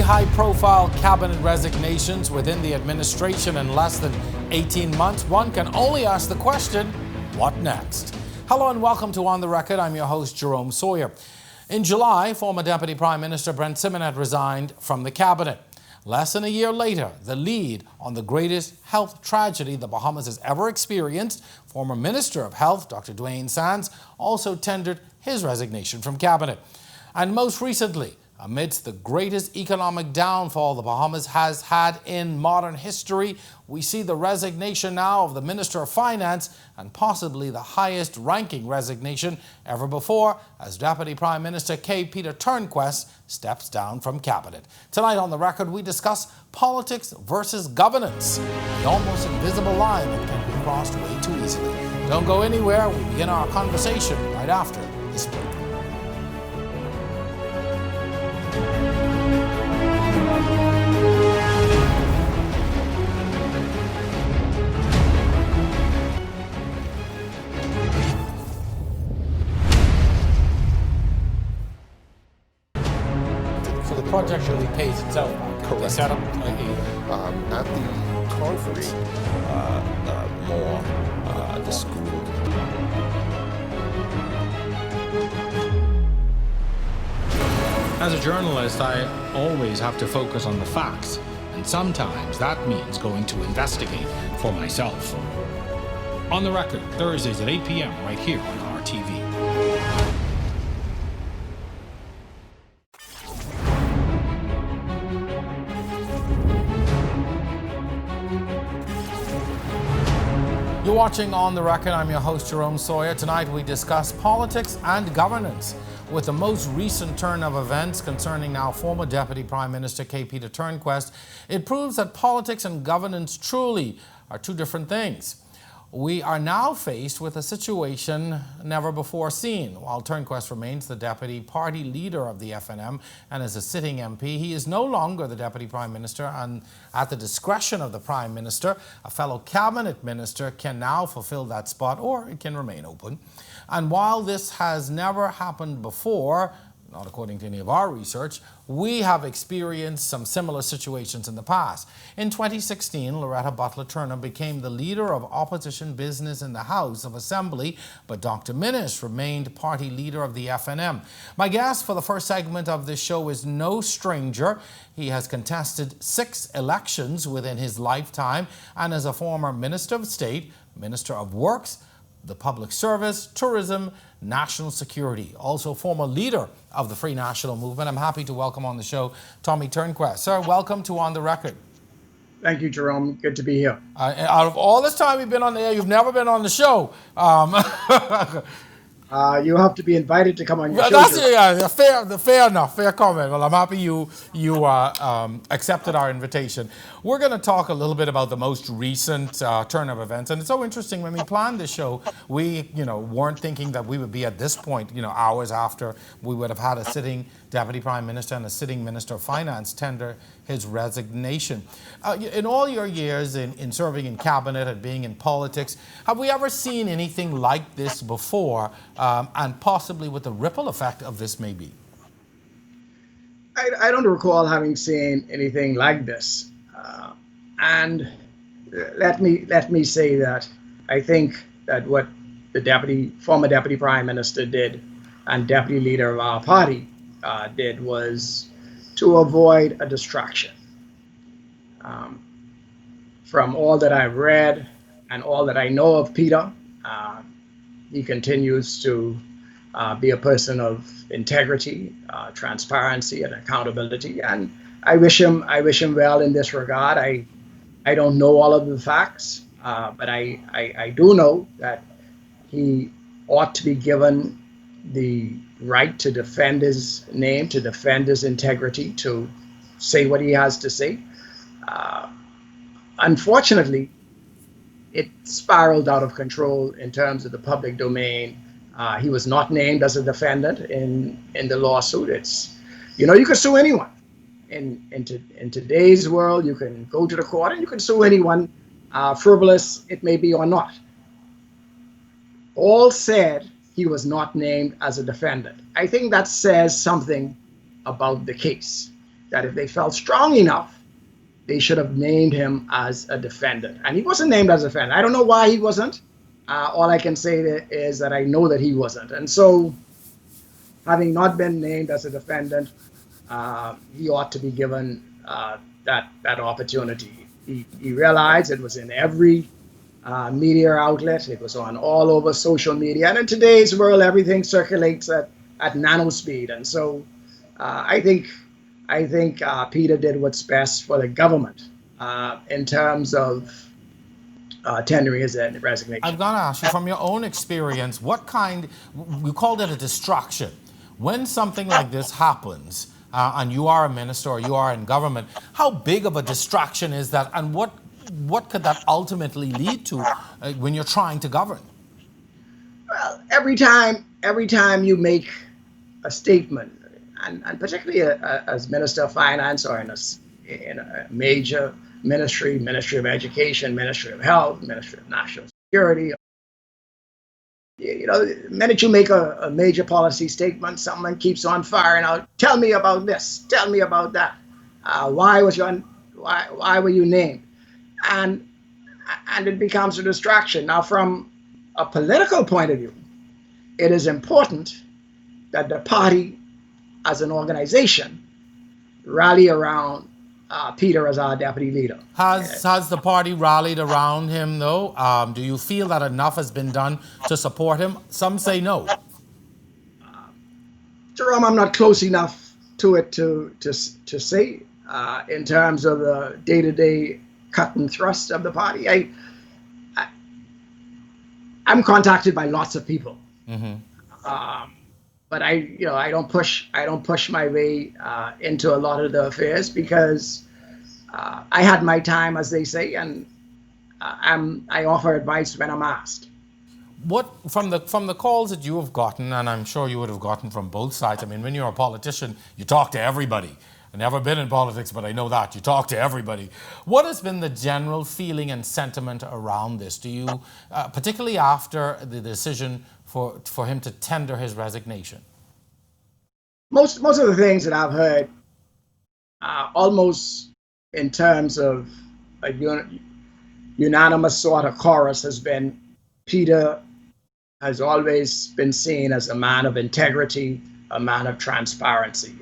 high-profile cabinet resignations within the administration in less than 18 months, one can only ask the question, what next? Hello and welcome to On the Record. I'm your host, Jerome Sawyer. In July, former Deputy Prime Minister Brent Simonet resigned from the cabinet. Less than a year later, the lead on the greatest health tragedy the Bahamas has ever experienced, former Minister of Health, Dr. Dwayne Sands, also tendered his resignation from cabinet. And most recently, amidst the greatest economic downfall the Bahamas has had in modern history, we see the resignation now of the Minister of Finance and possibly the highest ranking resignation ever before as Deputy Prime Minister K. Peter Turnquest steps down from cabinet. Tonight on The Record, we discuss politics versus governance, the almost invisible line that can be crossed way too easily. Don't go anywhere. We begin our conversation right after this break. The project really pays itself back. Correct. They set up at the conference, the school. As a journalist, I always have to focus on the facts, and sometimes that means going to investigate for myself. On the Record, Thursdays at 8 p.m. right here on RTV. You're watching On the Record. I'm your host, Jerome Sawyer. Tonight we discuss politics and governance. With the most recent turn of events concerning now former Deputy Prime Minister K. Peter Turnquest, it proves that politics and governance truly are two different things. We are now faced with a situation never before seen. While Turnquest remains the deputy party leader of the FNM and is a sitting MP, he is no longer the Deputy Prime Minister, and at the discretion of the Prime Minister, a fellow cabinet minister can now fulfill that spot, or it can remain open. And while this has never happened before, not according to any of our research, we have experienced some similar situations in the past. In 2016, Loretta Butler Turner became the leader of opposition business in the House of Assembly, but Dr. Minnis remained party leader of the FNM. My guest for the first segment of this show is no stranger. He has contested 6 elections within his lifetime and is a former Minister of State, Minister of Works, the Public Service, Tourism, National Security, also former leader of the Free National Movement. I'm happy to welcome on the show Tommy Turnquest. Sir, welcome to On the Record. Thank you, Jerome. Good to be here. Out of all this time you've been on the air, you've never been on the show. You have to be invited to come on your show. That's fair enough, fair comment. Well, I'm happy you accepted our invitation. We're going to talk a little bit about the most recent turn of events, and it's so interesting. When we planned this show, we weren't thinking that we would be at this point, hours after we would have had a sitting Deputy Prime Minister and a sitting Minister of Finance tender his resignation. In all your years in serving in cabinet and being in politics, have we ever seen anything like this before, and possibly what the ripple effect of this may be? I don't recall having seen anything like this. And let me say that I think that what the former Deputy Prime Minister did and Deputy Leader of our party did was to avoid a distraction. From all that I've read and all that I know of Peter, he continues to be a person of integrity, transparency, and accountability. And I wish him well in this regard. I don't know all of the facts, but I do know that he ought to be given the right to defend his name, to defend his integrity, to say what he has to say. Unfortunately, it spiraled out of control in terms of the public domain. He was not named as a defendant in the lawsuit. You could sue anyone. In today's world, you can go to the court and you can sue anyone, frivolous it may be or not. All said, he was not named as a defendant. I think that says something about the case. that if they felt strong enough, they should have named him as a defendant. And he wasn't named as a defendant. I don't know why he wasn't. All I can say is that I know that he wasn't. And so, having not been named as a defendant, he ought to be given that opportunity. He realized it was in every media outlet. It was on all over social media. And in today's world, everything circulates at nanospeed. And so I think Peter did what's best for the government in terms of tendering his resignation. I've got to ask you, from your own experience, you called it a distraction. When something like this happens, and you are a minister or you are in government, how big of a distraction is that, and what could that ultimately lead to when you're trying to govern? Well, every time you make a statement, and particularly as Minister of Finance or in a major ministry of Education, Ministry of Health, Ministry of National Security, the minute you make a major policy statement, someone keeps on firing out, tell me about this, tell me about that. Why were you named? And it becomes a distraction. Now, from a political point of view, it is important that the party as an organization rally around Peter as our deputy leader. Has the party rallied around him, though? Do you feel that enough has been done to support him? Some say no. Jerome, I'm not close enough to it to say in terms of the day-to-day cut and thrust of the party. I'm contacted by lots of people, but I don't push my way into a lot of the affairs because I had my time, as they say, and I offer advice when I'm asked. What from the calls that you have gotten, and I'm sure you would have gotten from both sides. I mean, when you're a politician, you talk to everybody. I've never been in politics, but I know that you talk to everybody. What has been the general feeling and sentiment around this? Do you, particularly after the decision for him to tender his resignation? Most of the things that I've heard, almost in terms of a unanimous sort of chorus, has been Peter has always been seen as a man of integrity, a man of transparency,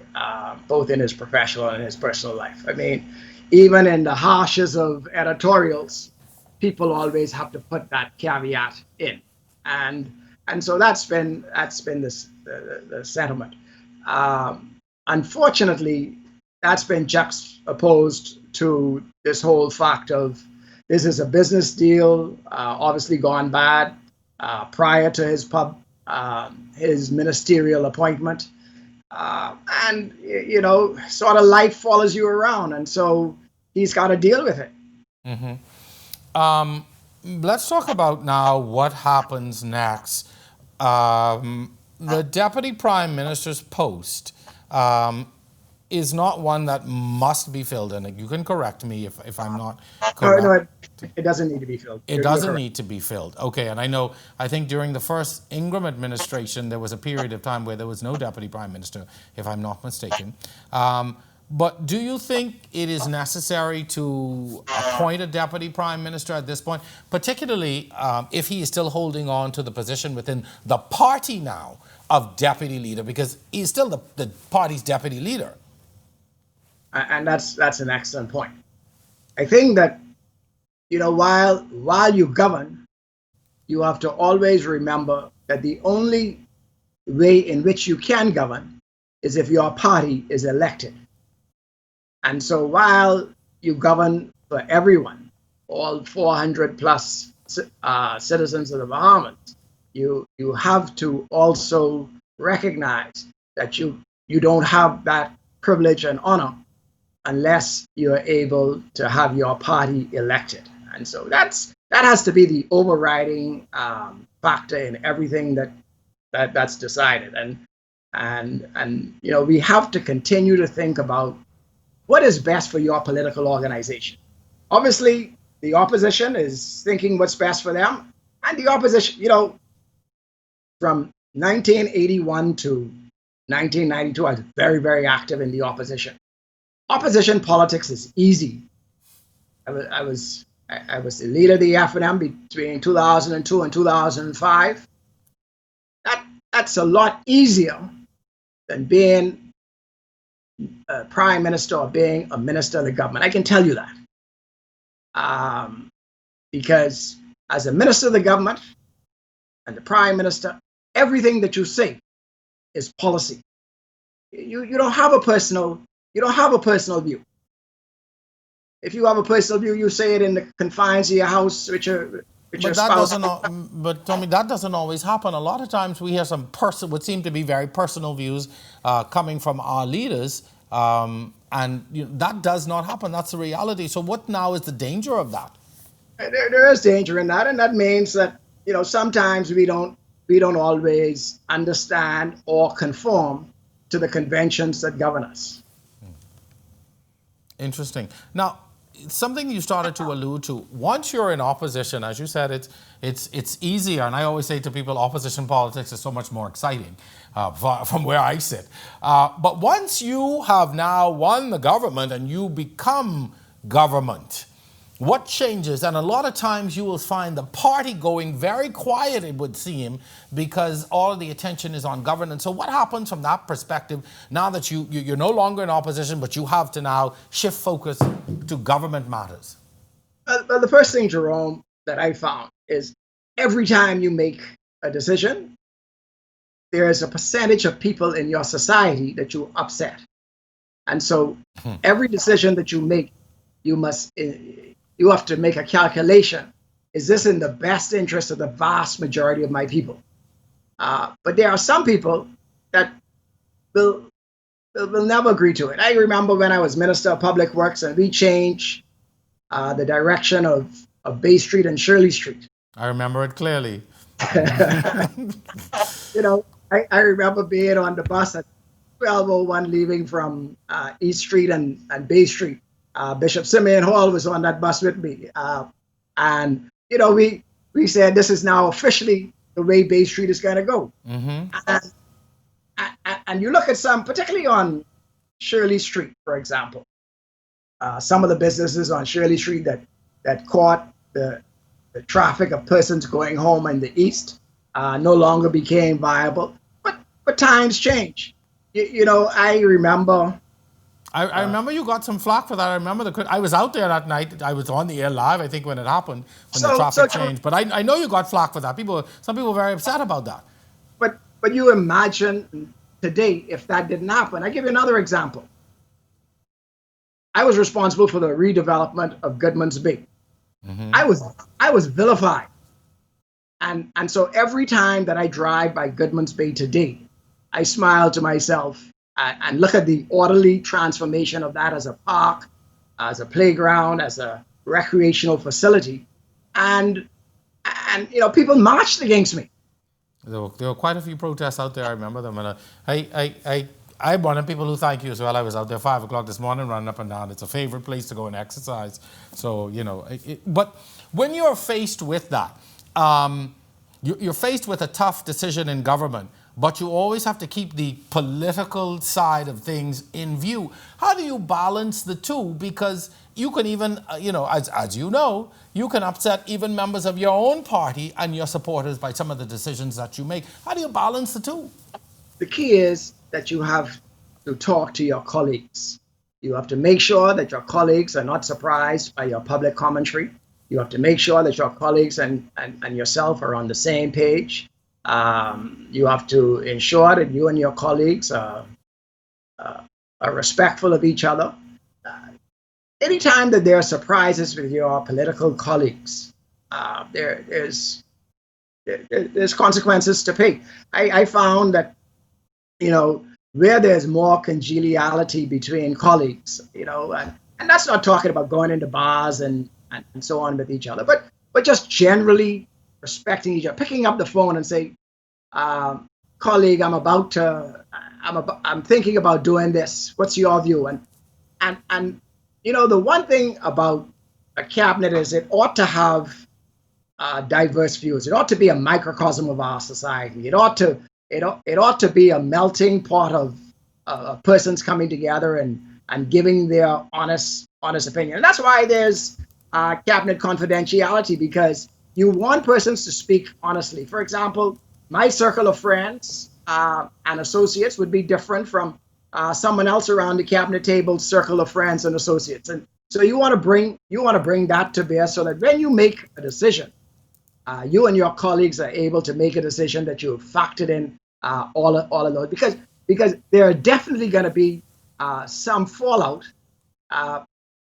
both in his professional and his personal life. I mean, even in the harshest of editorials, people always have to put that caveat in, and so that's been the sentiment. Unfortunately, that's been juxtaposed to this whole fact of this is a business deal, obviously gone bad prior to his ministerial appointment. And, sort of life follows you around. And so he's got to deal with it. Mm-hmm. Let's talk about now what happens next. The Deputy Prime Minister's post is not one that must be filled in. You can correct me if I'm not correct. No, it doesn't need to be filled. It doesn't need to be filled. Okay, and I think during the first Ingram administration, there was a period of time where there was no Deputy Prime Minister, if I'm not mistaken. But do you think it is necessary to appoint a Deputy Prime Minister at this point, particularly if he is still holding on to the position within the party now of Deputy Leader, because he's still the party's Deputy Leader? And that's an excellent point. I think that, while you govern, you have to always remember that the only way in which you can govern is if your party is elected. And so while you govern for everyone, all 400 plus citizens of the Bahamas, you have to also recognize that you don't have that privilege and honor unless you're able to have your party elected. And so that has to be the overriding factor in everything that's decided. And we have to continue to think about what is best for your political organization. Obviously, the opposition is thinking what's best for them. And the opposition, from 1981 to 1992, I was very, very active in the opposition. opposition politics is easy. I was the leader of the F&M between 2002 and 2005. That's a lot easier than being a prime minister or being a minister of the government. I can tell you that. Because as a minister of the government and the prime minister, everything that you say is policy. You don't have a personal view. If you have a personal view, you say it in the confines of your house with your spouse. But Tommy, that doesn't always happen. A lot of times we hear some what seem to be very personal views coming from our leaders, and that does not happen. That's the reality. So what now is the danger of that? There is danger in that, and that means that sometimes we don't always understand or conform to the conventions that govern us. Interesting. Now, something you started to allude to, once you're in opposition, as you said, it's easier, and I always say to people, opposition politics is so much more exciting from where I sit. But once you have now won the government and you become government, what changes? And a lot of times you will find the party going very quiet, it would seem, because all of the attention is on governance. So what happens from that perspective now that you're no longer in opposition, but you have to now shift focus to government matters? Well, the first thing, Jerome, that I found is every time you make a decision, there is a percentage of people in your society that you upset. And so every decision that you make, you have to make a calculation. Is this in the best interest of the vast majority of my people? But there are some people that will never agree to it. I remember when I was Minister of Public Works and we changed the direction of Bay Street and Shirley Street. I remember it clearly. I remember being on the bus at 12:01 leaving from East Street and Bay Street. Bishop Simeon Hall was on that bus with me. And we said this is now officially the way Bay Street is going to go. Mm-hmm. And you look at some, particularly on Shirley Street, for example, some of the businesses on Shirley Street that caught the traffic of persons going home in the east no longer became viable. But times change. I remember. I remember you got some flack for that. I remember I was out there that night. I was on the air live, I think, when it happened, when the traffic changed. But I know you got flack for that. Some people were very upset about that. But you imagine today if that didn't happen. I give you another example. I was responsible for the redevelopment of Goodman's Bay. Mm-hmm. I was vilified. And so every time that I drive by Goodman's Bay today, I smile to myself and look at the orderly transformation of that as a park, as a playground, as a recreational facility. And people marched against me. There were quite a few protests out there. I remember them. And I'm one of the people who thank you as well. I was out there 5 o'clock this morning running up and down. It's a favorite place to go and exercise. So, but when you're faced with that, you're faced with a tough decision in government, but you always have to keep the political side of things in view. How do you balance the two? Because you can even, as you know, you can upset even members of your own party and your supporters by some of the decisions that you make. How do you balance the two? The key is that you have to talk to your colleagues. You have to make sure that your colleagues are not surprised by your public commentary. You have to make sure that your colleagues and yourself are on the same page. You have to ensure that you and your colleagues are respectful of each other. Anytime that there are surprises with your political colleagues, there's consequences to pay. I found that, where there's more congeniality between colleagues, and that's not talking about going into bars and so on with each other, but just generally respecting each other, picking up the phone and say, colleague, I'm thinking about doing this. What's your view? And the one thing about a cabinet is it ought to have diverse views. It ought to be a microcosm of our society. It ought to be a melting pot of persons coming together and and giving their honest opinion. And that's why there's cabinet confidentiality, because you want persons to speak honestly. For example, my circle of friends and associates would be different from someone else around the cabinet table circle of friends and associates. And so you want to bring that to bear, so that when you make a decision, you and your colleagues are able to make a decision that you have factored in all of those, because there are definitely going to be some fallout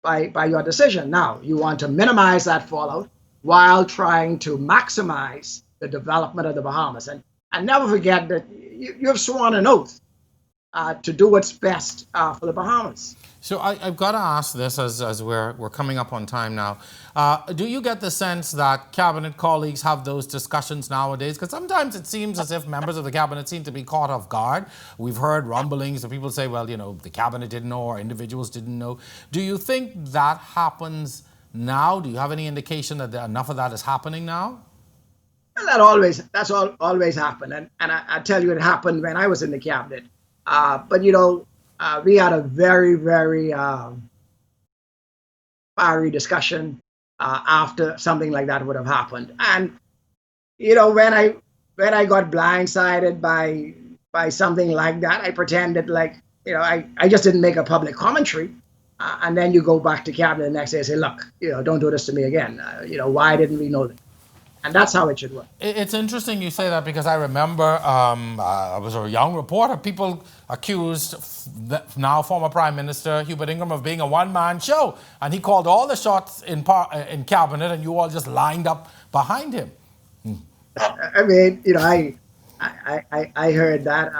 by your decision. Now, you want to minimize that fallout while trying to maximize the development of the Bahamas. And never forget that you've sworn an oath to do what's best for the Bahamas. So I've got to ask this as we're coming up on time now. Do you get the sense that cabinet colleagues have those discussions nowadays? Because sometimes it seems as if members of the cabinet seem to be caught off guard. We've heard rumblings of people say, well, the cabinet didn't know or individuals didn't know. Do you think that happens now? Do you have any indication that enough of that is happening now? Well, that's always happened. And I tell you, it happened when I was in the cabinet. But we had a very, very fiery discussion after something like that would have happened. And when I got blindsided by something like that, I pretended like I just didn't make a public commentary. And then you go back to cabinet the next day and say, look, don't do this to me again. Why didn't we know that? And that's how it should work. It's interesting you say that, because I remember I was a young reporter. People accused now former Prime Minister Hubert Ingraham of being a one-man show. And he called all the shots in cabinet, and you all just lined up behind him. I mean, I heard that.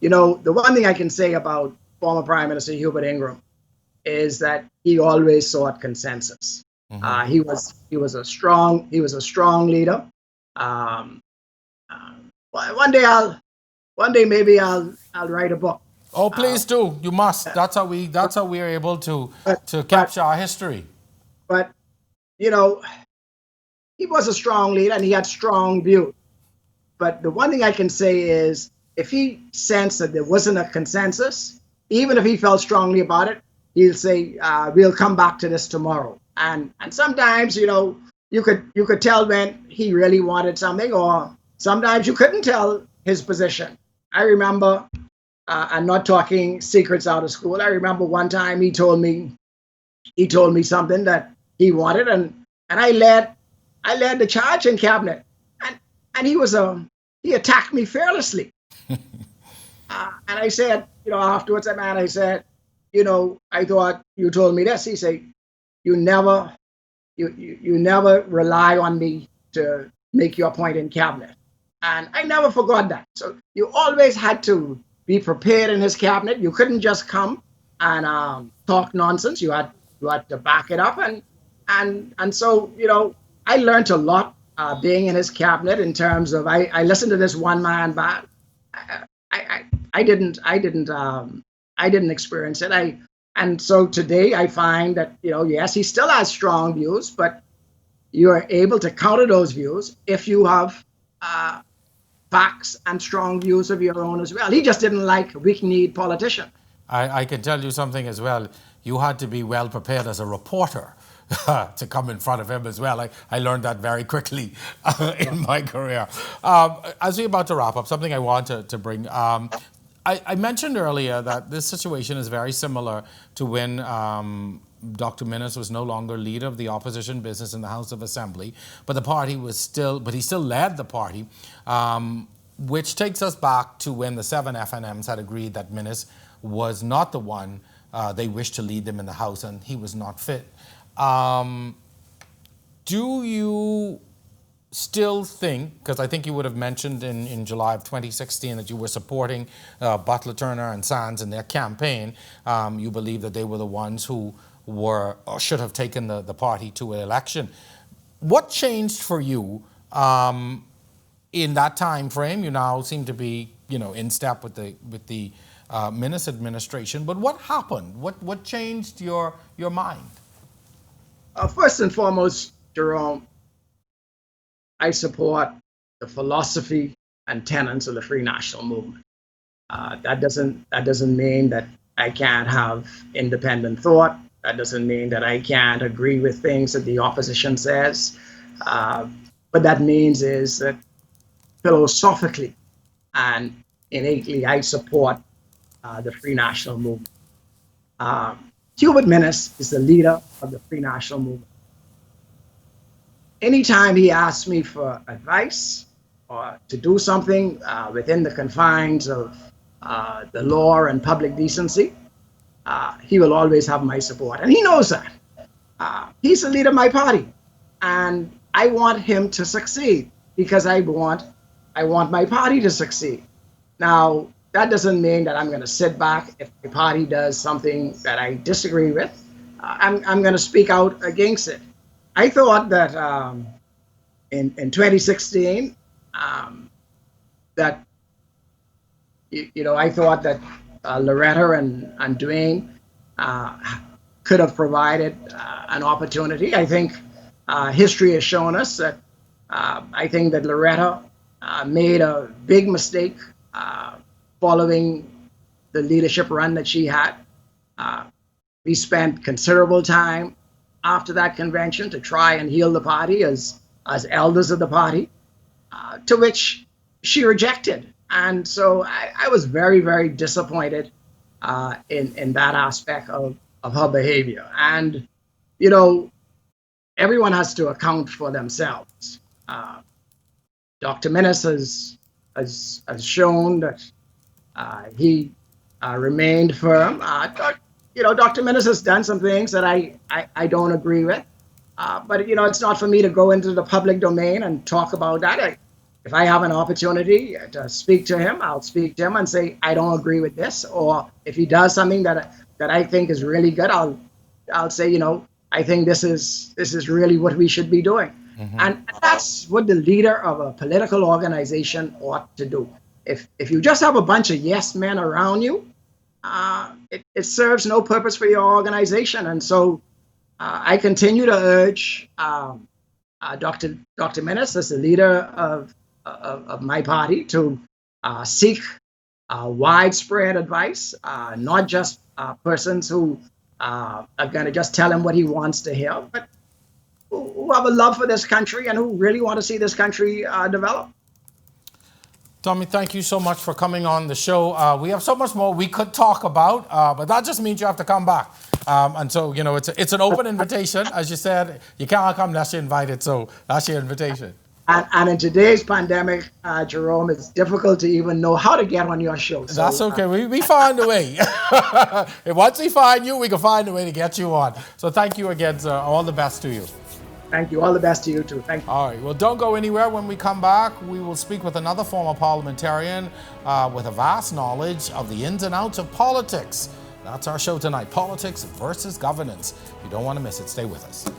The one thing I can say about former Prime Minister Hubert Ingraham is that he always sought consensus. Mm-hmm. He was a strong leader. One day maybe I'll write a book. Oh, please do. You must. That's how we are able to capture our history. But he was a strong leader and he had strong views. But the one thing I can say is, if he sensed that there wasn't a consensus, even if he felt strongly about it, he'll say, we'll come back to this tomorrow. And sometimes, you could tell when he really wanted something, or sometimes you couldn't tell his position. I remember, I'm not talking secrets out of school. I remember one time he told me something that he wanted, and I led the charge in cabinet, and he attacked me fearlessly. And I said, afterwards, I said, I thought you told me this. He said, you never rely on me to make your point in cabinet. And I never forgot that. So you always had to be prepared in his cabinet. You couldn't just come and talk nonsense. You had to back it up. And so, I learned a lot being in his cabinet, in terms of, I listened to this one man band. I didn't experience it. And so today I find that, yes, he still has strong views, but you are able to counter those views if you have facts and strong views of your own as well. He just didn't like weak-kneed politicians. I can tell you something as well. You had to be well prepared as a reporter to come in front of him as well. I learned that very quickly in my career. As we're about to wrap up, something I want to bring. I mentioned earlier that this situation is very similar to when Dr. Minnis was no longer leader of the opposition business in the House of Assembly, but he still led the party, which takes us back to when the 7 FNMs had agreed that Minnis was not the one they wished to lead them in the House, and he was not fit. Do you still think, because I think you would have mentioned in July of 2016 that you were supporting Butler, Turner and Sands in their campaign, you believe that they were the ones who were or should have taken the party to an election. What changed for you in that time frame? You now seem to be, in step with the Minnis administration. But what happened? What changed your mind? First and foremost, Jerome, I support the philosophy and tenets of the Free National Movement. That doesn't mean that I can't have independent thought. That doesn't mean that I can't agree with things that the opposition says. What that means is that philosophically and innately, I support the Free National Movement. Hubert Minnis is the leader of the Free National Movement. Anytime he asks me for advice or to do something within the confines of the law and public decency, he will always have my support. And he knows that. He's the leader of my party. And I want him to succeed because I want my party to succeed. Now, that doesn't mean that I'm going to sit back if the party does something that I disagree with. I'm going to speak out against it. I thought that in 2016, that I thought that Loretta and Dwayne could have provided an opportunity. I think history has shown us that I think that Loretta made a big mistake following the leadership run that she had. We spent considerable time after that convention to try and heal the party as elders of the party, to which she rejected. And so I was very, very disappointed in that aspect of her behavior. And, everyone has to account for themselves. Dr. Minnis has shown that he remained firm. Dr. Minnis has done some things that I don't agree with. But, it's not for me to go into the public domain and talk about that. If I have an opportunity to speak to him, I'll speak to him and say, I don't agree with this. Or if he does something that I think is really good, I'll say, I think this is really what we should be doing. Mm-hmm. And that's what the leader of a political organization ought to do. If you just have a bunch of yes men around you, it serves no purpose for your organization. And so I continue to urge Dr. Minnis as the leader of my party to seek widespread advice, not just persons who are going to just tell him what he wants to hear, but who have a love for this country and who really want to see this country develop. Tommy, thank you so much for coming on the show. We have so much more we could talk about, but that just means you have to come back. And so, it's an open invitation. As you said, you can't come unless you're invited. So that's your invitation. And in today's pandemic, Jerome, it's difficult to even know how to get on your show. So, that's okay. We find a way. Once we find you, we can find a way to get you on. So thank you again, sir. All the best to you. Thank you. All the best to you, too. Thank you. All right. Well, don't go anywhere. When we come back, we will speak with another former parliamentarian with a vast knowledge of the ins and outs of politics. That's our show tonight, Politics versus Governance. You don't want to miss it. Stay with us.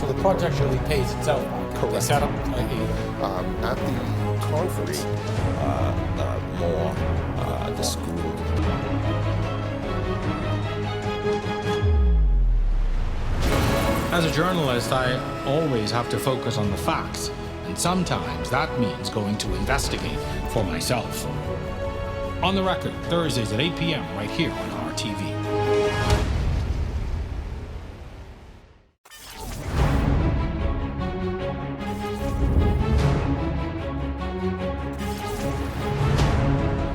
The project really pays itself. Correct. They set up At the conference, the school. As a journalist, I always have to focus on the facts, and sometimes that means going to investigate for myself. On the Record, Thursdays at 8 p.m. right here on RTV.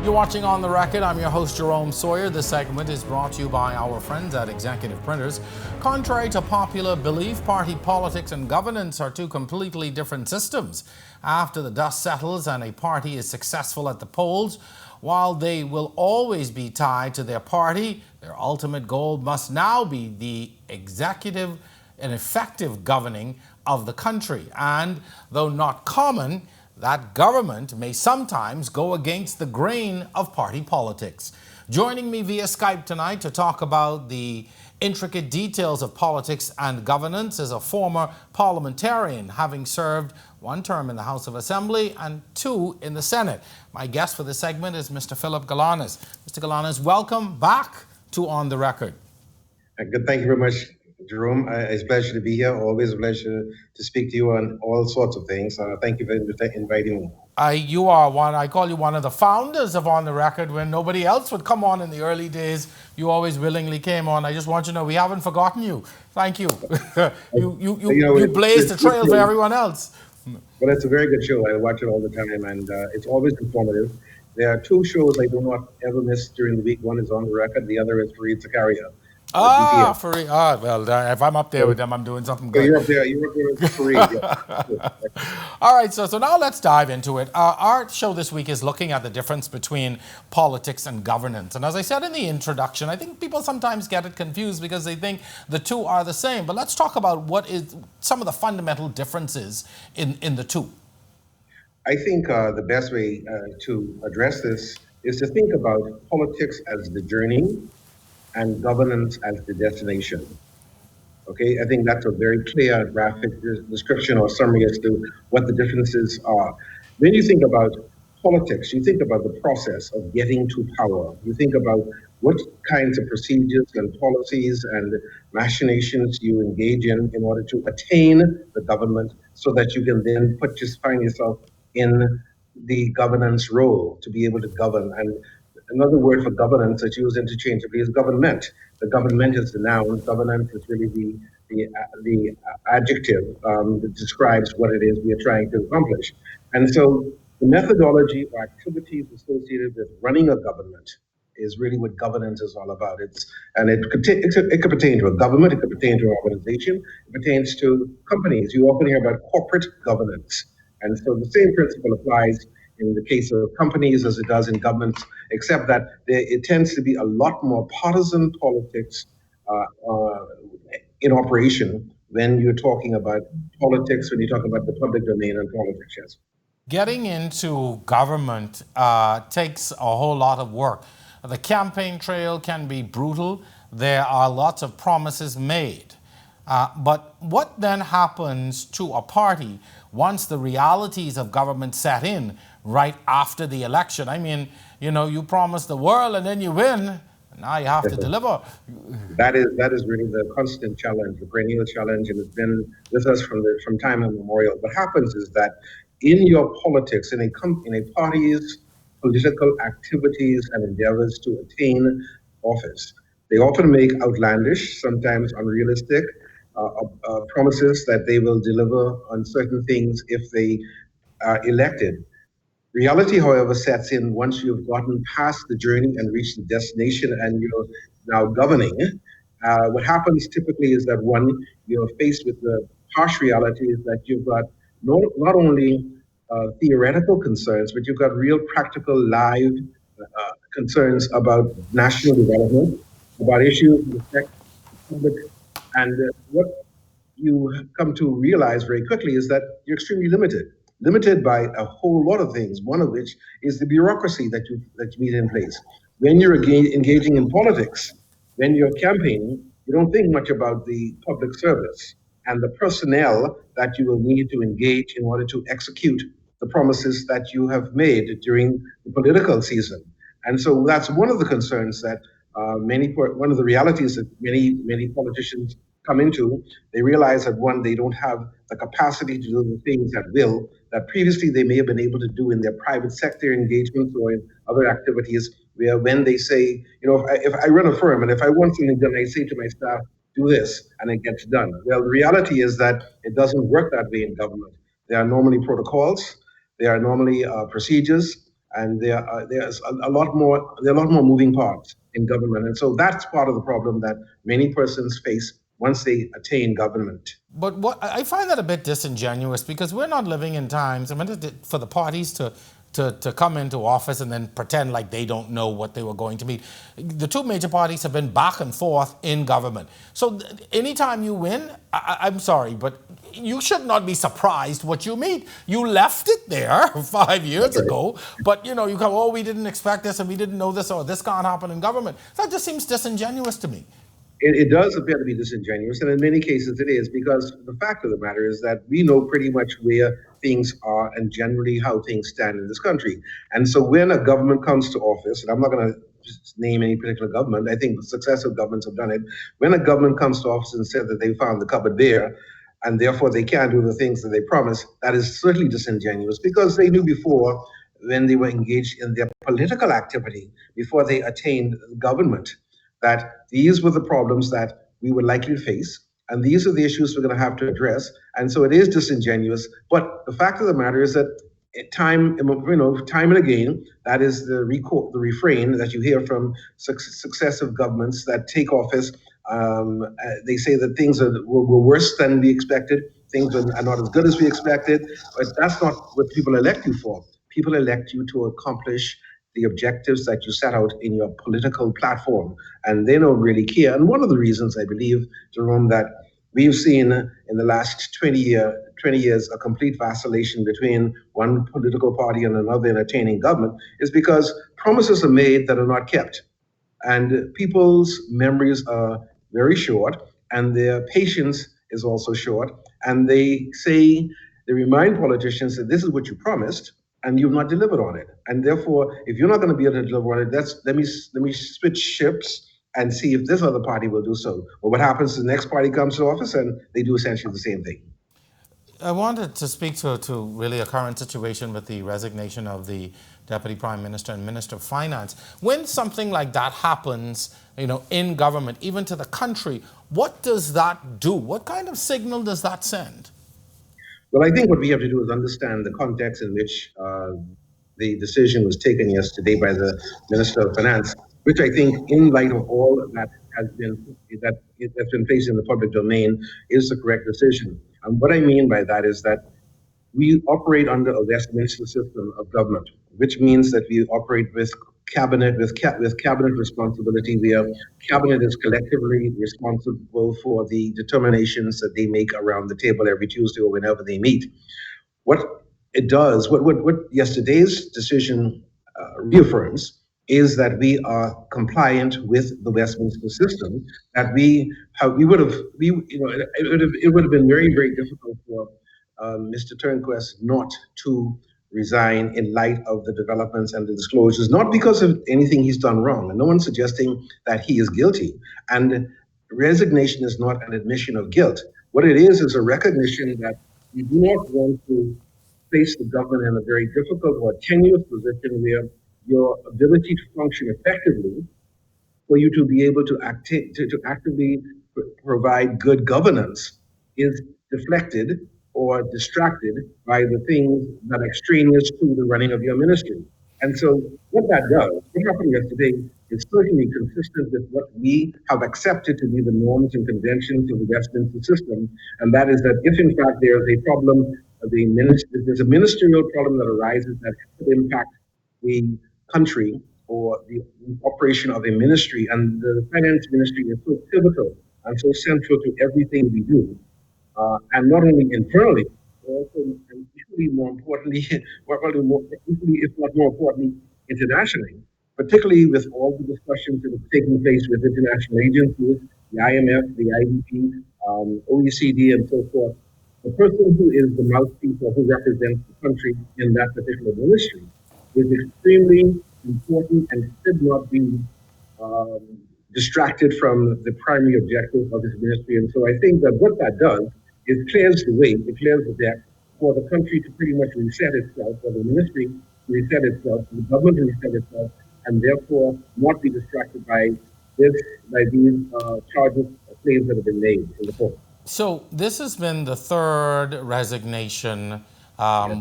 You're watching On the Record. I'm your host, Jerome Sawyer. This segment is brought to you by our friends at Executive Printers. Contrary to popular belief, party politics and governance are two completely different systems. After the dust settles and a party is successful at the polls, while they will always be tied to their party, their ultimate goal must now be the executive and effective governing of the country. And though not common, that government may sometimes go against the grain of party politics. Joining me via Skype tonight to talk about the intricate details of politics and governance is a former parliamentarian, having served 1 term in the House of Assembly and 2 in the Senate. My guest for this segment is Mr. Philip Galanis. Mr. Galanis, welcome back to On the Record. Good. Thank you very much, Jerome. It's a pleasure to be here. Always a pleasure to speak to you on all sorts of things. Thank you for inviting me. You are one, I call you one of the founders of On the Record. When nobody else would come on in the early days, you always willingly came on. I just want you to know we haven't forgotten you. Thank you. You blazed the trail for everyone else. Well, it's a very good show. I watch it all the time, and it's always informative. There are 2 shows I do not ever miss during the week. One is On the Record. The other is Fareed Zakaria. Fareed. Well, if I'm up there with them, I'm doing something good. You're up there with Fareed. Yeah. All right, so now let's dive into it. Our show this week is looking at the difference between politics and governance. And as I said in the introduction, I think people sometimes get it confused because they think the 2 are the same. But let's talk about what is some of the fundamental differences in the 2. I think the best way to address this is to think about politics as the journey and governance as the destination. Okay, I think that's a very clear graphic description or summary as to what the differences are. When you think about politics, you think about the process of getting to power. You think about what kinds of procedures and policies and machinations you engage in order to attain the government so that you can then find yourself in the governance role to be able to govern. And another word for governance that's used interchangeably is government. The government is the noun. Governance is really the adjective that describes what it is we are trying to accomplish. And so the methodology or activities associated with running a government is really what governance is all about. It could pertain to a government, it could pertain to an organization, it pertains to companies. You often hear about corporate governance. And so the same principle applies in the case of companies as it does in governments, except that it tends to be a lot more partisan politics in operation when you're talking about politics, when you're talking about the public domain and politics, yes. Getting into government takes a whole lot of work. The campaign trail can be brutal. There are lots of promises made. But what then happens to a party once the realities of government set in right after the election? I mean, you promise the world and then you win. Now you have to deliver. That is really the constant challenge, the perennial challenge, and it's been with us from time immemorial. What happens is that in your politics, in a party's political activities and endeavors to attain office, they often make outlandish, sometimes unrealistic promises that they will deliver on certain things if they are elected. Reality, however, sets in once you've gotten past the journey and reached the destination and you're now governing. What happens typically is that you're faced with the harsh reality is that you've got not only theoretical concerns, but you've got real practical live concerns about national development, about issues that affect the public. And what you come to realize very quickly is that you're extremely limited by a whole lot of things, one of which is the bureaucracy that you need in place. When you're engaging in politics, when you're campaigning, you don't think much about the public service and the personnel that you will need to engage in order to execute the promises that you have made during the political season. And so that's one of the concerns that one of the realities that many politicians come into. They realize that they don't have the capacity to do the things at will that previously they may have been able to do in their private sector engagements or in other activities, where when they say, if I run a firm and if I want something done, I say to my staff, do this, and it gets done. Well, the reality is that it doesn't work that way in government. There are normally protocols, there are normally procedures, and there's a lot more moving parts in government. And so that's part of the problem that many persons face once they attain government. But what I find that a bit disingenuous, because we're not living in times, for the parties to come into office and then pretend like they don't know what they were going to meet. The 2 major parties have been back and forth in government. So anytime you win, I'm sorry, but you should not be surprised what you meet. You left it there 5 years ago, but you come, we didn't expect this and we didn't know this, or this can't happen in government. That just seems disingenuous to me. It does appear to be disingenuous, and in many cases it is, because the fact of the matter is that we know pretty much where things are and generally how things stand in this country. And so when a government comes to office, and I'm not going to name any particular government, I think successive governments have done it. When a government comes to office and said that they found the cupboard bare, and therefore they can't do the things that they promised, that is certainly disingenuous, because they knew before, when they were engaged in their political activity, before they attained government, that these were the problems that we would likely face, and these are the issues we're going to have to address. And so it is disingenuous. But the fact of the matter is that time and again, that is the refrain that you hear from successive governments that take office. They say that things were worse than we expected. Things are not as good as we expected. But that's not what people elect you for. People elect you to accomplish the objectives that you set out in your political platform, and they don't really care. And one of the reasons I believe, Jerome, that we've seen in the last 20 years a complete vacillation between one political party and another in attaining government is because promises are made that are not kept. And people's memories are very short, and their patience is also short. And they remind politicians that this is what you promised, and you've not delivered on it. And therefore, if you're not going to be able to deliver on it, let me switch ships and see if this other party will do so. Well, what happens is the next party comes to office and they do essentially the same thing. I wanted to speak to really a current situation with the resignation of the Deputy Prime Minister and Minister of Finance. When something like that happens, in government, even to the country, what does that do? What kind of signal does that send? Well, I think what we have to do is understand the context in which the decision was taken yesterday by the Minister of Finance, which I think, in light of all that has been placed in the public domain, is the correct decision. And what I mean by that is that we operate under a Westminster system of government, which means that we operate with cabinet responsibility, where cabinet is collectively responsible for the determinations that they make around the table every Tuesday or whenever they meet. What it does, what yesterday's decision reaffirms, is that we are compliant with the Westminster system. That it would have been very, very difficult for Mr. Turnquest not to resign in light of the developments and the disclosures, not because of anything he's done wrong, and no one's suggesting that he is guilty. And resignation is not an admission of guilt. What it is a recognition that you do not want to place the government in a very difficult or tenuous position where your ability to function effectively, for you to be able to actively provide good governance, is deflected or distracted by the things that are extraneous to the running of your ministry. And so what that does, what happened yesterday, is certainly consistent with what we have accepted to be the norms and conventions of the Westminster system. And that is that if in fact there's a problem, there's a ministerial problem that arises that could impact the country or the operation of a ministry, and the finance ministry is so pivotal and so central to everything we do, and not only internally, but also, and equally more importantly, if not more importantly, internationally, particularly with all the discussions that have taken place with international agencies, the IMF, the IDP, OECD, and so forth. The person who is the mouthpiece or who represents the country in that particular ministry is extremely important and should not be distracted from the primary objective of his ministry. And so I think that what that does is clears the way, it clears the deck for the country to pretty much reset itself, for the ministry to reset itself, for the government to reset itself, and therefore not be distracted by these charges or claims that have been made in the court. So this has been the third resignation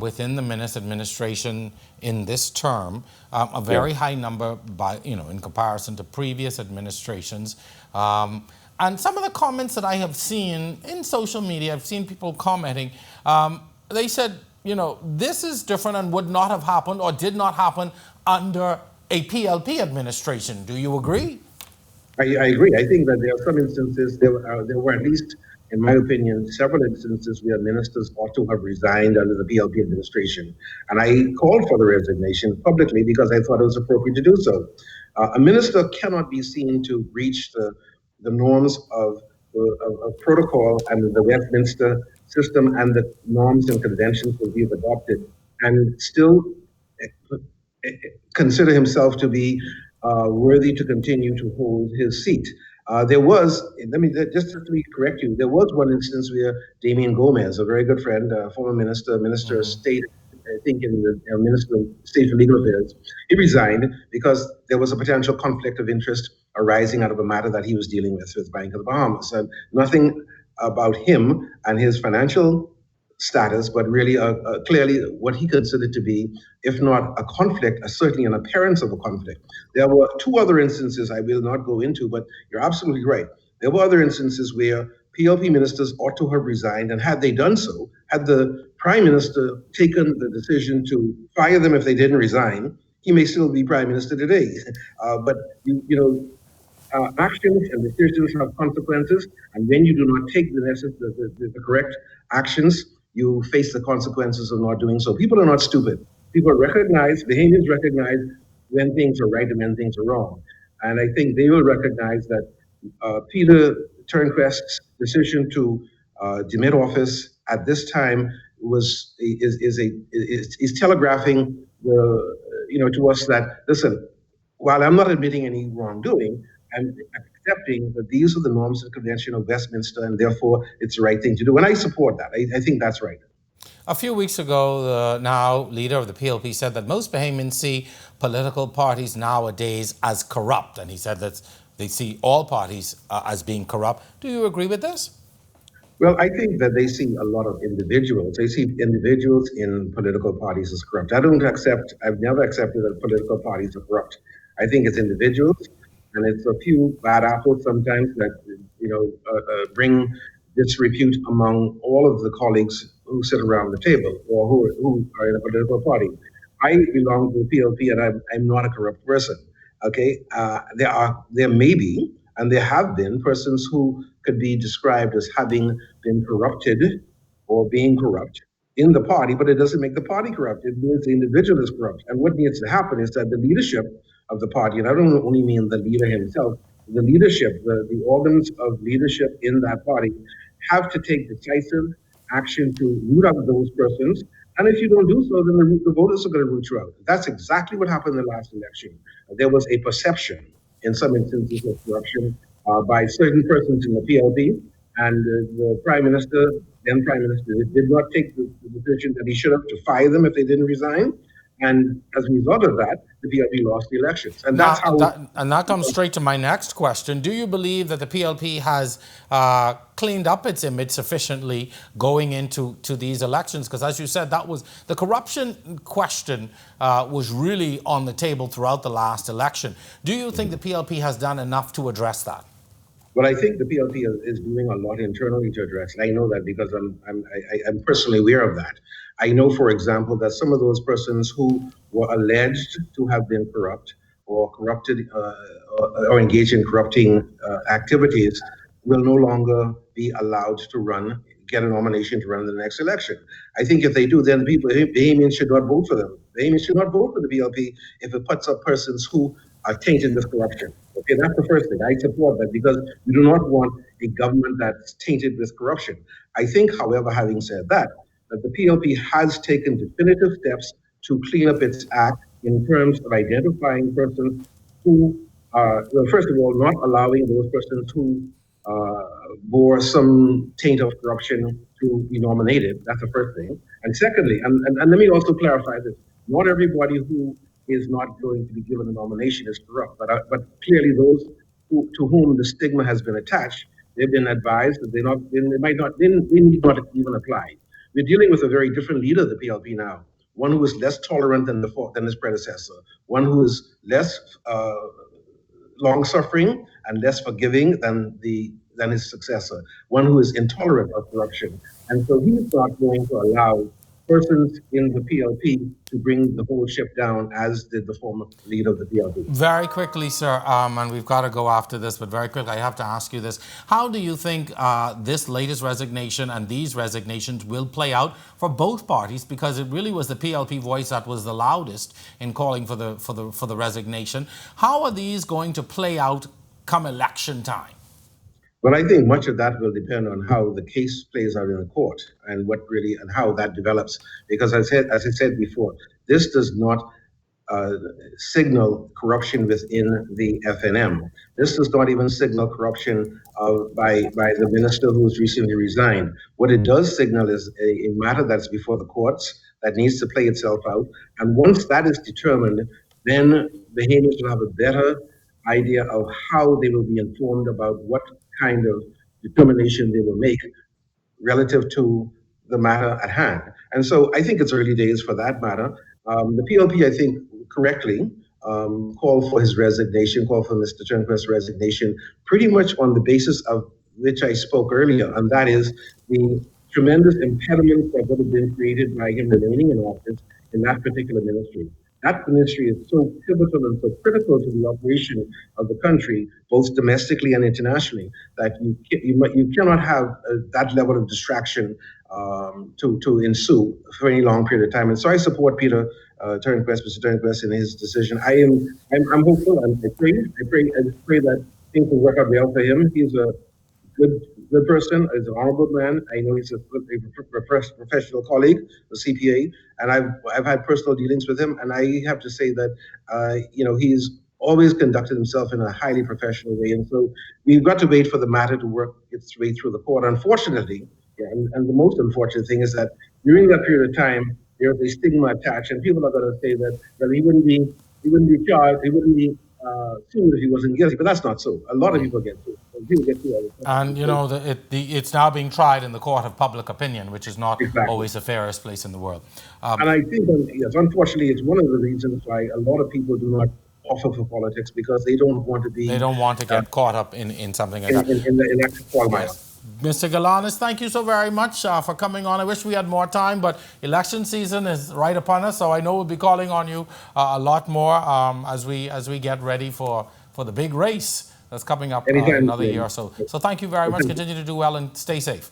within the Minister administration in this term, a very high number in comparison to previous administrations. And some of the comments that I have seen in social media, I've seen people commenting, they said, this is different and would not have happened or did not happen under a PLP administration. Do you agree? I agree. I think that there are some instances, there were at least, in my opinion, several instances where ministers ought to have resigned under the PLP administration. And I called for the resignation publicly because I thought it was appropriate to do so. A minister cannot be seen to breach the the norms of protocol and the Westminster system and the norms and conventions that we've adopted, and still consider himself to be worthy to continue to hold his seat. There was, let me just to correct you, there was one instance where Damien Gomez, a very good friend, former Minister of State, I think in the Minister of State for Legal Affairs, he resigned because there was a potential conflict of interest arising out of a matter that he was dealing with Bank of the Bahamas. And nothing about him and his financial status, but really clearly what he considered to be, if not a conflict, certainly an appearance of a conflict. There were two other instances I will not go into, but you're absolutely right. There were other instances where PLP ministers ought to have resigned, and had they done so, had the Prime Minister taken the decision to fire them if they didn't resign, he may still be Prime Minister today. But actions and decisions have consequences, and when you do not take the correct actions, you face the consequences of not doing so. People are not stupid. People recognize, Bahamians recognize when things are right and when things are wrong. And I think they will recognize that Peter Turnquest's decision to demit office at this time is telegraphing to us that, listen, while I'm not admitting any wrongdoing, I'm accepting that these are the norms and convention of Westminster, and therefore it's the right thing to do. And I support that. I think that's right. A few weeks ago, the now leader of the PLP said that most Bahamians see political parties nowadays as corrupt. And he said that they see all parties as being corrupt. Do you agree with this? Well, I think that they see a lot of individuals. They see individuals in political parties as corrupt. I've never accepted that political parties are corrupt. I think it's individuals, and it's a few bad apples sometimes that bring disrepute among all of the colleagues who sit around the table or who are in a political party. I belong to the PLP, and I'm not a corrupt person. Okay, there may be, and there have been persons who could be described as having been corrupted or being corrupt in the party, but it doesn't make the party corrupt. It means the individual is corrupt. And what needs to happen is that the leadership of the party, and I don't only mean the leader himself, the leadership, the organs of leadership in that party have to take decisive action to root out those persons. And if you don't do so, then the voters are going to root you out. That's exactly what happened in the last election. There was a perception in some instances of corruption by certain persons in the PLP, and the then Prime Minister, did not take the decision that he should have to fire them if they didn't resign. And as a result of that, the PLP lost the elections. And that's that comes straight to my next question. Do you believe that the PLP has cleaned up its image sufficiently going into these elections? Because as you said, that was the corruption question was really on the table throughout the last election. Do you think the PLP has done enough to address that? Well, I think the PLP is doing a lot internally to address it. I know that because I'm personally aware of that. I know, for example, that some of those persons who were alleged to have been corrupt or corrupted or engaged in corrupting activities will no longer be allowed to get a nomination to run in the next election. I think if they do, then Bahamians should not vote for them. Bahamians should not vote for the PLP if it puts up persons who are tainted with corruption. Okay, that's the first thing. I support that because we do not want a government that's tainted with corruption. I think, however, having said that the PLP has taken definitive steps to clean up its act in terms of identifying persons who are, well, first of all, not allowing those persons who bore some taint of corruption to be nominated. That's the first thing. And secondly, and let me also clarify this, not everybody who is not going to be given a nomination is corrupt, but clearly those to whom the stigma has been attached, they've been advised that they need not even apply. We're dealing with a very different leader of the PLP now, one who is less tolerant than his predecessor, one who is less long-suffering and less forgiving than his successor, one who is intolerant of corruption. And so he's not going to allow persons in the PLP to bring the whole ship down, as did the former leader of the PLP. Very quickly, sir, and we've got to go after this, but very quickly, I have to ask you this. How do you think this latest resignation and these resignations will play out for both parties? Because it really was the PLP voice that was the loudest in calling for the resignation. How are these going to play out come election time? But I think much of that will depend on how the case plays out in the court and what really and how that develops. Because as I said before, this does not uh, signal corruption within the FNM. This does not even signal corruption by the minister who's recently resigned. What it does signal is a matter that's before the courts that needs to play itself out. And once that is determined, then Bahamians will have a better idea of how they will be informed about what kind of determination they will make relative to the matter at hand. And so I think it's early days for that matter. The PLP, I think, correctly called for his resignation, called for Mr. Turnquest's resignation, pretty much on the basis of which I spoke earlier, and that is the tremendous impediments that would have been created by him remaining in office in that particular ministry. That ministry is so pivotal and so critical to the operation of the country, both domestically and internationally, that you cannot have that level of distraction to ensue for any long period of time. And so I support Peter Turnquest, Mr. Turnquest, in his decision. I'm hopeful, and I pray that things will work out well for him. He's a good person, is an honorable man. I know he's a professional colleague, a CPA, and I've had personal dealings with him, and I have to say that he's always conducted himself in a highly professional way, and so we've got to wait for the matter to work its way through the court. Unfortunately, and the most unfortunate thing is that during that period of time, there's a stigma attached, and people are going to say that he wouldn't be charged, he wouldn't be sued if he wasn't guilty, but that's not so. A lot of people get sued. People get sued all the time. And it's now being tried in the court of public opinion, which is not always the fairest place in the world. And I think, yes, unfortunately, it's one of the reasons why a lot of people do not offer for politics, because they don't want to be. They don't want to get caught up in something like that. In that quagmire. Mr. Galanis, thank you so very much for coming on. I wish we had more time, but election season is right upon us, so I know we'll be calling on you a lot more as we get ready for the big race that's coming up another year or so. So thank you very much. Continue to do well and stay safe.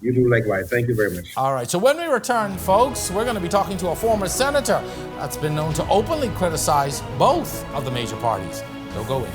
You do likewise. Thank you very much. All right. So when we return, folks, we're going to be talking to a former senator that's been known to openly criticize both of the major parties. So go in.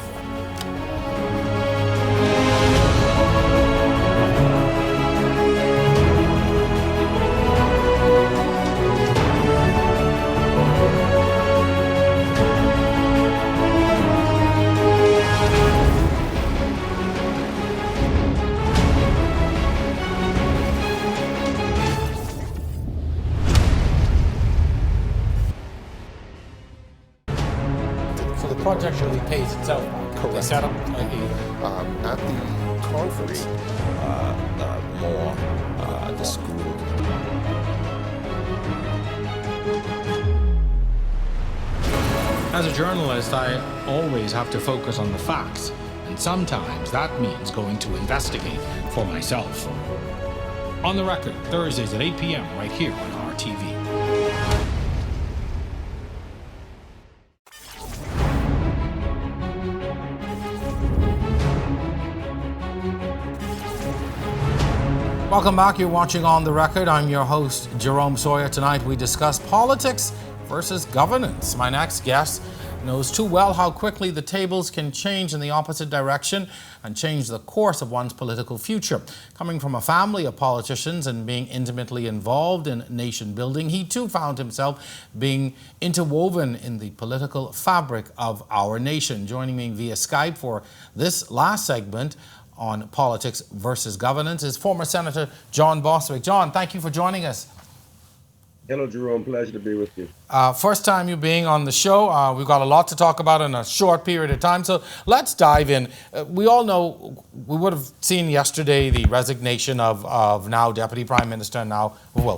Project really pays itself. Correct. They set up at the conference, the school. As a journalist, I always have to focus on the facts, and sometimes that means going to investigate for myself. On the Record, Thursdays at 8 p.m. right here on RTV. Welcome back. You're watching On the Record. I'm your host, Jerome Sawyer. Tonight we discuss politics versus governance. My next guest knows too well how quickly the tables can change in the opposite direction and change the course of one's political future. Coming from a family of politicians and being intimately involved in nation building, he too found himself being interwoven in the political fabric of our nation. Joining me via Skype for this last segment on politics versus governance is former Senator John Bostwick. John, thank you for joining us. Hello, Jerome. Pleasure to be with you. First time you being on the show. We've got a lot to talk about in a short period of time, so let's dive in. We all know, we would have seen yesterday the resignation of now Deputy Prime Minister,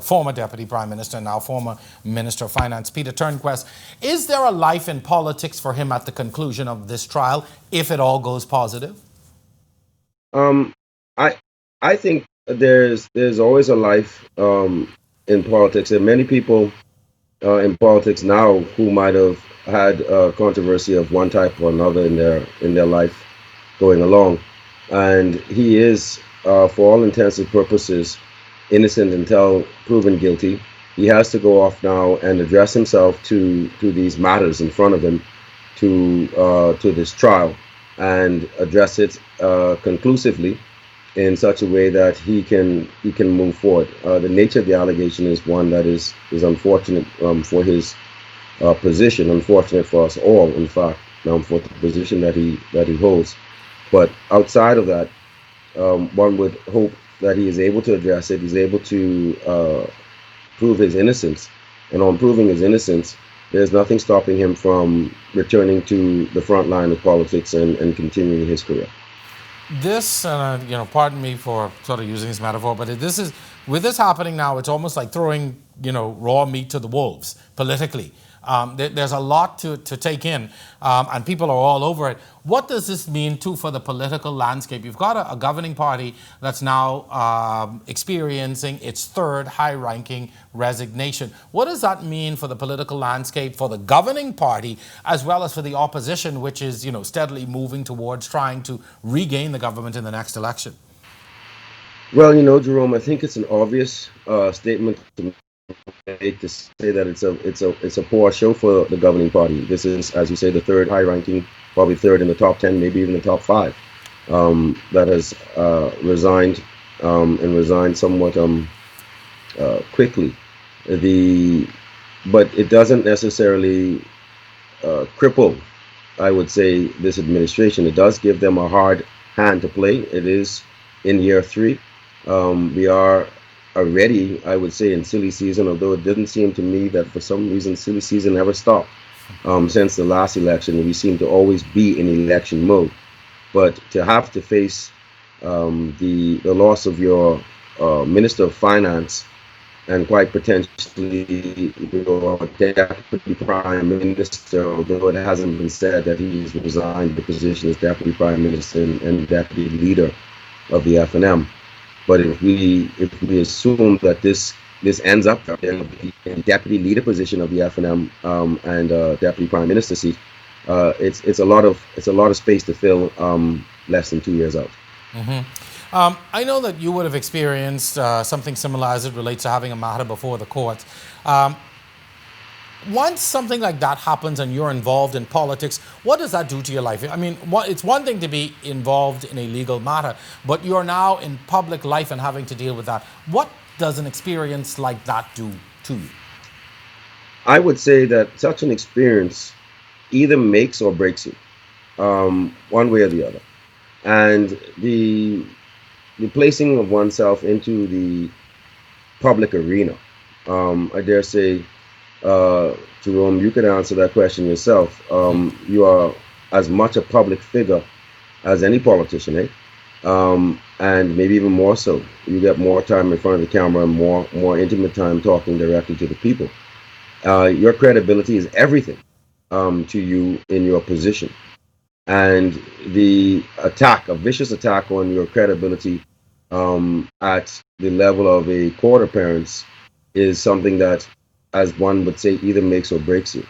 former Deputy Prime Minister, now former Minister of Finance, Peter Turnquest. Is there a life in politics for him at the conclusion of this trial, if it all goes positive? I think there's always a life in politics, and many people in politics now who might have had controversy of one type or another in their life going along, and he is, for all intents and purposes, innocent until proven guilty. He has to go off now and address himself to these matters in front of him, to this trial. and address it conclusively in such a way that he can move forward. The nature of the allegation is one that is unfortunate for his position, unfortunate for us all, in fact, for the position that he holds. But outside of that, one would hope that he is able to address it. He's able to prove his innocence, and on proving his innocence, there's nothing stopping him from returning to the front line of politics and continuing his career. This, pardon me for sort of using this metaphor, but this is, with this happening now, it's almost like throwing, raw meat to the wolves politically. There's a lot to take in, and people are all over it. What does this mean, too, for the political landscape? You've got a governing party that's now experiencing its third high-ranking resignation. What does that mean for the political landscape, for the governing party, as well as for the opposition, which is, steadily moving towards trying to regain the government in the next election? Well, Jerome, I think it's an obvious statement to make to say that it's a poor show for the governing party. This is, as you say, the third high-ranking, probably third in the top 10, maybe even the top 5, that has resigned and resigned somewhat quickly. But it doesn't necessarily cripple, I would say, this administration. It does give them a hard hand to play. It is in year 3. We are already, I would say, in silly season, although it didn't seem to me that for some reason silly season never stopped. Since the last election, we seem to always be in election mode. But to have to face the loss of your Minister of Finance and quite potentially your Deputy Prime Minister, although it hasn't been said that he's resigned the position as Deputy Prime Minister and Deputy Leader of the FNM. But if we assume that this ends up in the deputy leader position of the FNM and deputy prime minister seat, it's a lot of space to fill less than 2 years out. Mm-hmm. I know that you would have experienced something similar as it relates to having a matter before the courts. Once something like that happens and you're involved in politics, what does that do to your life? I mean, it's one thing to be involved in a legal matter, but you're now in public life and having to deal with that. What does an experience like that do to you? I would say that such an experience either makes or breaks you, one way or the other. And the placing of oneself into the public arena, I dare say, Jerome, you could answer that question yourself. You are as much a public figure as any politician, and maybe even more so. You get more time in front of the camera and more intimate time talking directly to the people. Your credibility is everything to you in your position, and a vicious attack on your credibility at the level of a court appearance is something that, as one would say, either makes or breaks you.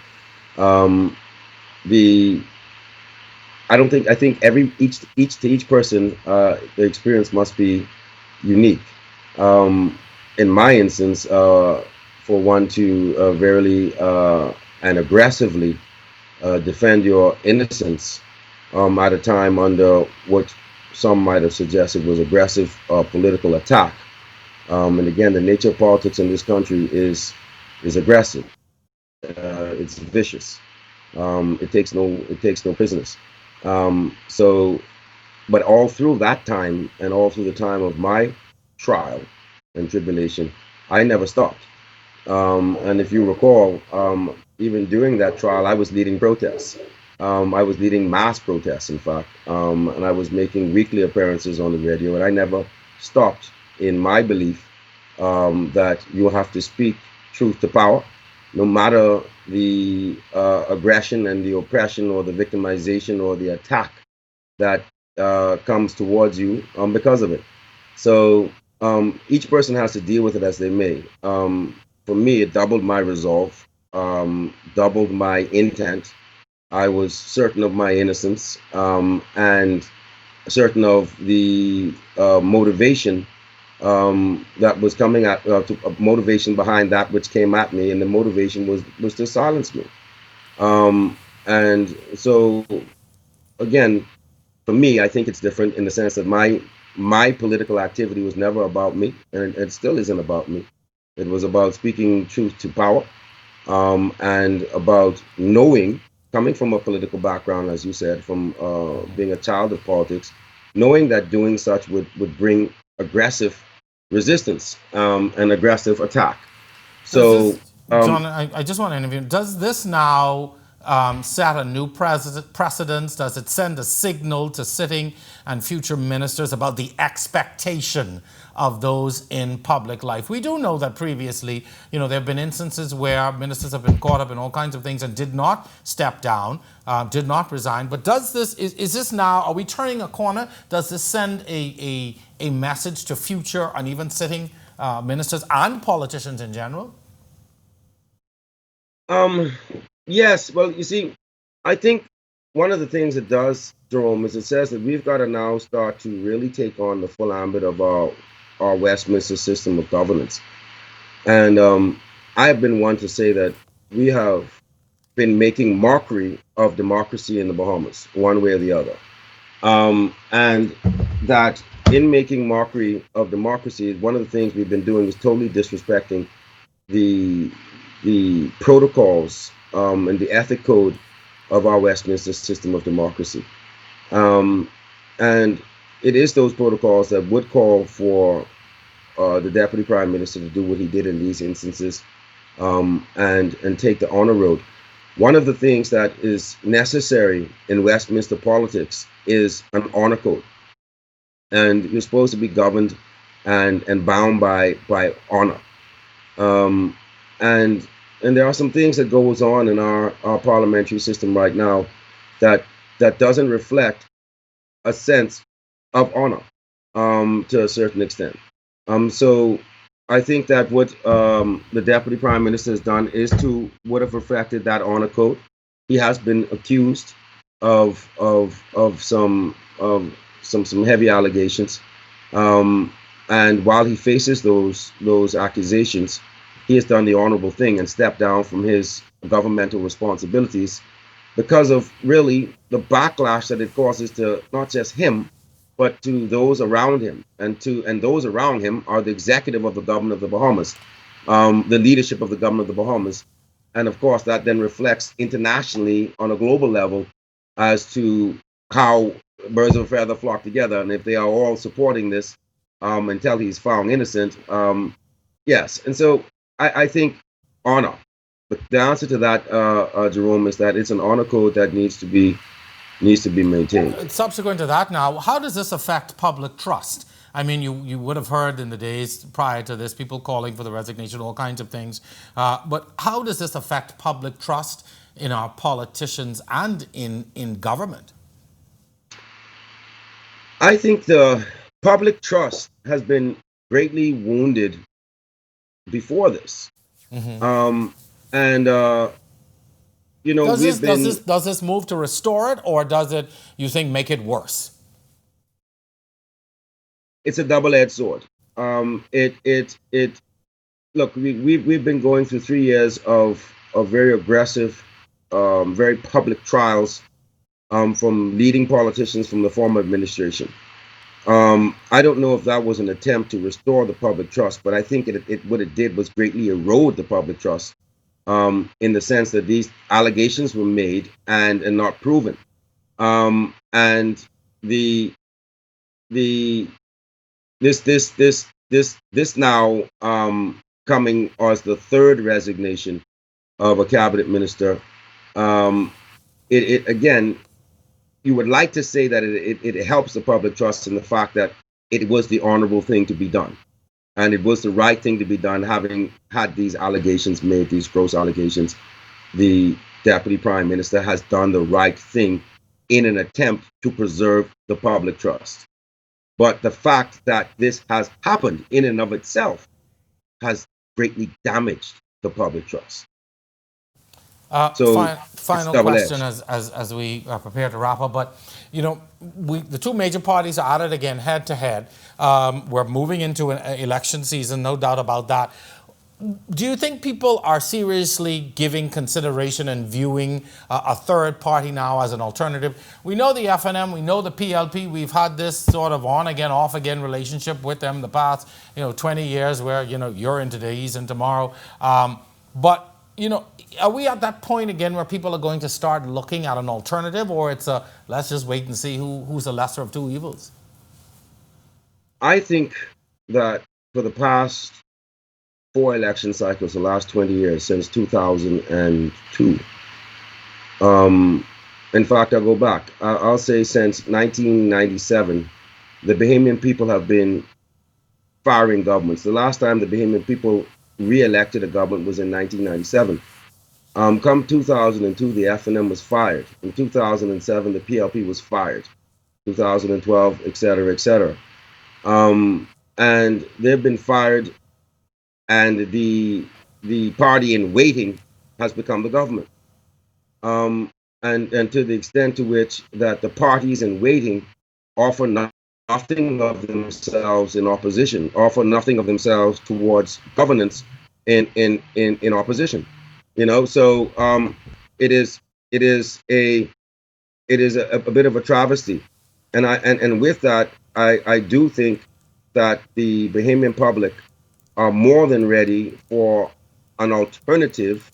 I think each person, the experience must be unique. In my instance, for one to verily and aggressively defend your innocence at a time under what some might have suggested was aggressive political attack. And again, the nature of politics in this country is aggressive. It's vicious. It takes no prisoners. But all through that time and all through the time of my trial and tribulation, I never stopped. And if you recall, even during that trial, I was leading protests. I was leading mass protests, in fact, and I was making weekly appearances on the radio, and I never stopped in my belief that you have to speak truth to power, no matter the aggression and the oppression or the victimization or the attack that comes towards you because of it. So each person has to deal with it as they may. For me, it doubled my resolve, doubled my intent. I was certain of my innocence and certain of the motivation that was coming at motivation behind that which came at me, and the motivation was to silence me. And so again, for me, I think it's different in the sense that my political activity was never about me, and it still isn't about me. It was about speaking truth to power, and about knowing, coming from a political background, as you said, from being a child of politics, knowing that doing such would bring aggressive resistance, and aggressive attack. Does So, this, John, I just want to interview. Does this now set a new precedence? Does it send a signal to sitting and future ministers about the expectation of those in public life? We do know that previously, there have been instances where ministers have been caught up in all kinds of things and did not step down, did not resign. But is this now, are we turning a corner? Does this send a message to future and even sitting ministers and politicians in general? yes. Well, you see, I think one of the things it does, Jerome, is it says that we've got to now start to really take on the full ambit of our Westminster system of governance. And I have been one to say that we have been making mockery of democracy in the Bahamas, one way or the other. And that in making mockery of democracy, one of the things we've been doing is totally disrespecting the protocols, and the ethic code of our Westminster system of democracy. And it is those protocols that would call for the Deputy Prime Minister to do what he did in these instances, and take the honor road. One of the things that is necessary in Westminster politics is an honor code. And you're supposed to be governed and bound by honor. And there are some things that goes on in our parliamentary system right now that doesn't reflect a sense of honor, to a certain extent. So I think that what the Deputy Prime Minister has done would have reflected that honor code. He has been accused of some heavy allegations, and while he faces those accusations, he has done the honorable thing and stepped down from his governmental responsibilities because of really the backlash that it causes to not just him, but to those around him. And those around him are the executive of the government of the Bahamas, the leadership of the government of the Bahamas. And of course, that then reflects internationally on a global level as to how birds of a feather flock together. And if they are all supporting this, until he's found innocent, yes. And so I think honor. But the answer to that, Jerome, is that it's an honor code that needs to be maintained. Subsequent to that now, how does this affect public trust? I mean, you would have heard in the days prior to this people calling for the resignation, all kinds of things. But how does this affect public trust in our politicians and in government? I think the public trust has been greatly wounded before this. Mm-hmm. Does this move to restore it, or does it, you think, make it worse? It's a double-edged sword. Look, we've been going through 3 years of very aggressive, very public trials, from leading politicians from the former administration. I don't know if that was an attempt to restore the public trust, but I think what it did was greatly erode the public trust, in the sense that these allegations were made and not proven. And this now coming as the third resignation of a cabinet minister, it again, you would like to say that it helps the public trust in the fact that it was the honorable thing to be done. And it was the right thing to be done, having had these allegations made, these gross allegations. The Deputy Prime Minister has done the right thing in an attempt to preserve the public trust. But the fact that this has happened in and of itself has greatly damaged the public trust. Final question as we prepare to wrap up. But, the two major parties are at it again, head to head. We're moving into an election season, no doubt about that. Do you think people are seriously giving consideration and viewing a third party now as an alternative? We know the FNM, we know the PLP. We've had this sort of on again, off again relationship with them the past 20 years, where you're in today, he's in tomorrow. But are we at that point again where people are going to start looking at an alternative, or it's a let's just wait and see who's the lesser of two evils? I think that for the past 4 election cycles, the last 20 years, since 2002. In fact, I'll go back. I'll say since 1997, the Bahamian people have been firing governments. The last time the Bahamian people re-elected a government was in 1997. Come 2002, the FNM was fired. In 2007, the PLP was fired. 2012, et cetera, et cetera. And they've been fired, and the party in waiting has become the government. And to the extent to which that the parties in waiting offer nothing of themselves in opposition, offer nothing of themselves towards governance in opposition. So it is a bit of a travesty, and with that, I do think that the Bahamian public are more than ready for an alternative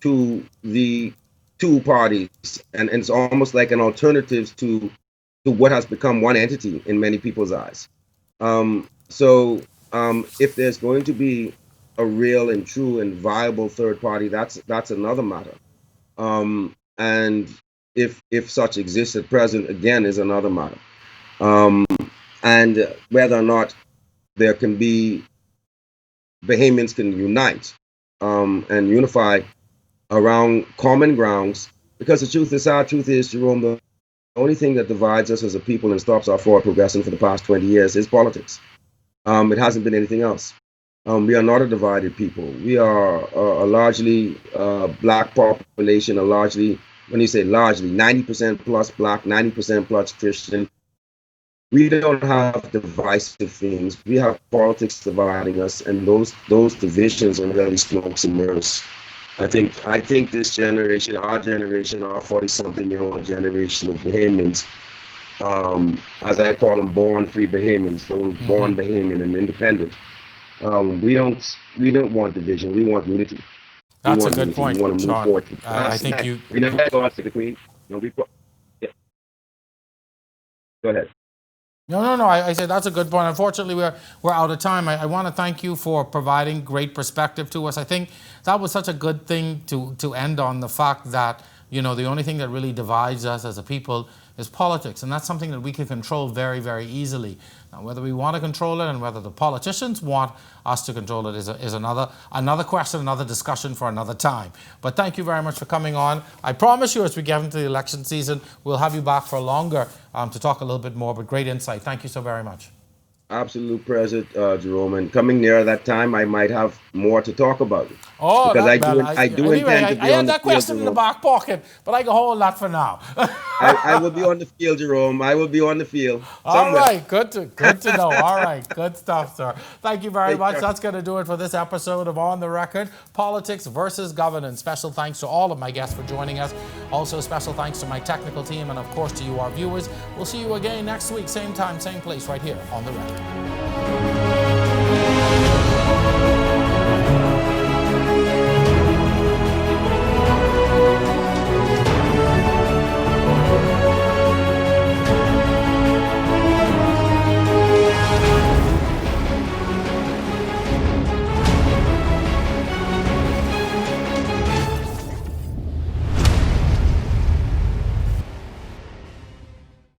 to the two parties, and it's almost like an alternative to what has become one entity in many people's eyes. So if there's going to be a real and true and viable third party, that's another matter. And if such exists at present, again, is another matter. And whether or not there can be Bahamians can unite and unify around common grounds, because the sad truth is, Jerome, the only thing that divides us as a people and stops our forward progressing for the past 20 years is politics. It hasn't been anything else. We are not a divided people. We are a largely black population, when you say largely, 90% plus black, 90% plus Christian. We don't have divisive things. We have politics dividing us, and those divisions are really smokes and mirrors. I think this generation, our 40-something-year-old generation of Bahamians, as I call them, born free Bahamians, those born Bahamian and independent. We don't want division. We want unity. That's a good point, We want to move Sean. forward. I think you. We never had lots of the Queen. Yeah. Go ahead. No. I said that's a good point. Unfortunately, we're out of time. I want to thank you for providing great perspective to us. I think that was such a good thing to end on, the fact that the only thing that really divides us as a people is politics, and that's something that we can control very, very easily. Now, whether we want to control it and whether the politicians want us to control it is another question, another discussion for another time. But thank you very much for coming on. I promise you, as we get into the election season, we'll have you back for longer to talk a little bit more, but great insight. Thank you so very much. Absolute pleasure, Jerome. And coming near that time, I might have more to talk about. Oh, because I do intend to be I had on the that field, question in the back pocket, but I can hold that for now. I will be on the field, Jerome. I will be on the field. All right, good to know. All right, good stuff, sir. Thank you very much. That's going to do it for this episode of On the Record, Politics versus Governance. Special thanks to all of my guests for joining us. Also, special thanks to my technical team, and of course to you, our viewers. We'll see you again next week, same time, same place, right here on The Record.